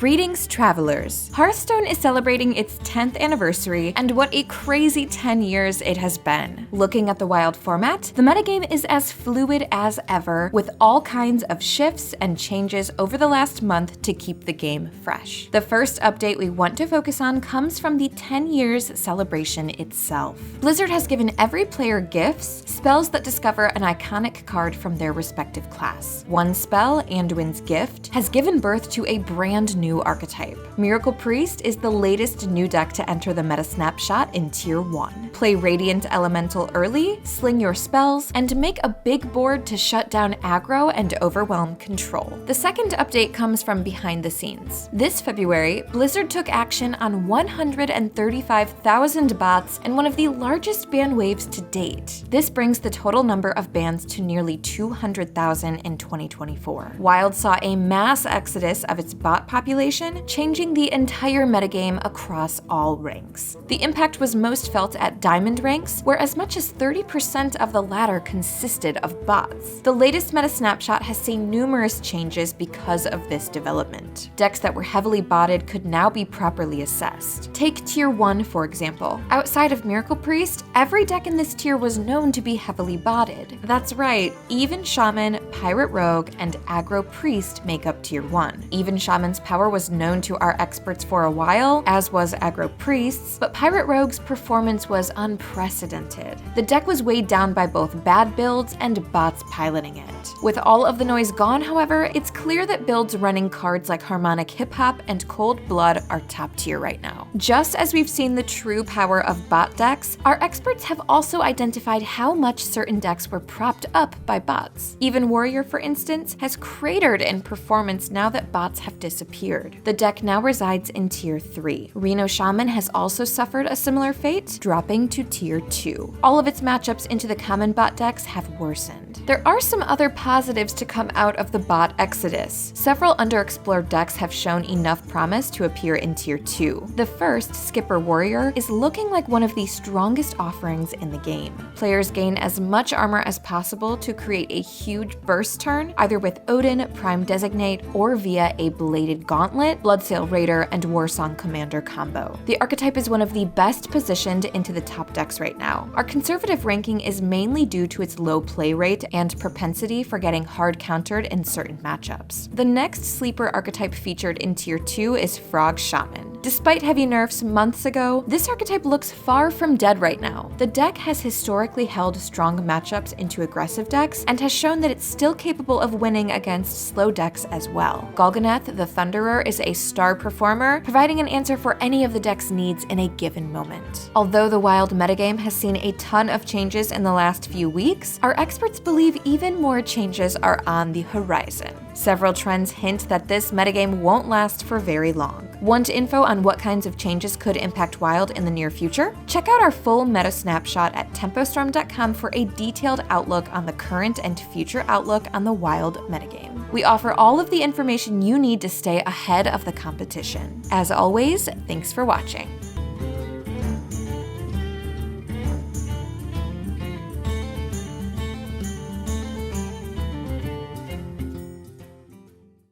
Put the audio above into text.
Greetings, travelers! Hearthstone is celebrating its 10th anniversary, and what a crazy 10 years it has been. Looking at the wild format, the metagame is as fluid as ever, with all kinds of shifts and changes over the last month to keep the game fresh. The first update we want to focus on comes from the 10 years celebration itself. Blizzard has given every player gifts, spells that discover an iconic card from their respective class. One spell, Anduin's Gift, has given birth to a brand new archetype. Miracle Priest is the latest new deck to enter the Meta Snapshot in Tier 1. Play Radiant Elemental early, sling your spells, and make a big board to shut down aggro and overwhelm control. The second update comes from behind the scenes. This February, Blizzard took action on 135,000 bots and one of the largest ban waves to date. This brings the total number of bans to nearly 200,000 in 2024. Wild saw a mass exodus of its bot population, changing the entire metagame across all ranks. The impact was most felt at Diamond ranks, where as much as 30% of the latter consisted of bots. The latest Meta Snapshot has seen numerous changes because of this development. Decks that were heavily botted could now be properly assessed. Take Tier 1, for example. Outside of Miracle Priest, every deck in this tier was known to be heavily botted. That's right, even Shaman, Pirate Rogue, and Aggro Priest make up Tier 1. Even Shaman's power was known to our experts for a while, as was Aggro Priest's, but Pirate Rogue's performance was unprecedented. The deck was weighed down by both bad builds and bots piloting it. With all of the noise gone, however, it's clear that builds running cards like Harmonic Hip Hop and Cold Blood are top tier right now. Just as we've seen the true power of bot decks, our experts have also identified how much certain decks were propped up by bots. Even Warrior, for instance, has cratered in performance now that bots have disappeared. The deck now resides in Tier 3. Reno Shaman has also suffered a similar fate, dropping to Tier 2. All of its matchups into the common bot decks have worsened. There are some other positives to come out of the bot exodus. Several underexplored decks have shown enough promise to appear in Tier 2. The first, Skipper Warrior, is looking like one of the strongest offerings in the game. Players gain as much armor as possible to create a huge burst turn, either with Odin, Prime Designate, or via a Bladed Gauntlet, Bloodsail Raider, and Warsong Commander combo. The archetype is one of the best positioned into the top decks right now. Our conservative ranking is mainly due to its low play rate and propensity for getting hard countered in certain matchups. The next sleeper archetype featured in Tier 2 is Frog Shaman. Despite heavy nerfs months ago, this archetype looks far from dead right now. The deck has historically held strong matchups into aggressive decks and has shown that it's still capable of winning against slow decks as well. Golganeth the Thunderer is a star performer, providing an answer for any of the deck's needs in a given moment. Although the wild metagame has seen a ton of changes in the last few weeks, our experts believe even more changes are on the horizon. Several trends hint that this metagame won't last for very long. Want info on what kinds of changes could impact Wild in the near future? Check out our full Meta Snapshot at tempostorm.com for a detailed outlook on the current and future outlook on the Wild metagame. We offer all of the information you need to stay ahead of the competition. As always, thanks for watching.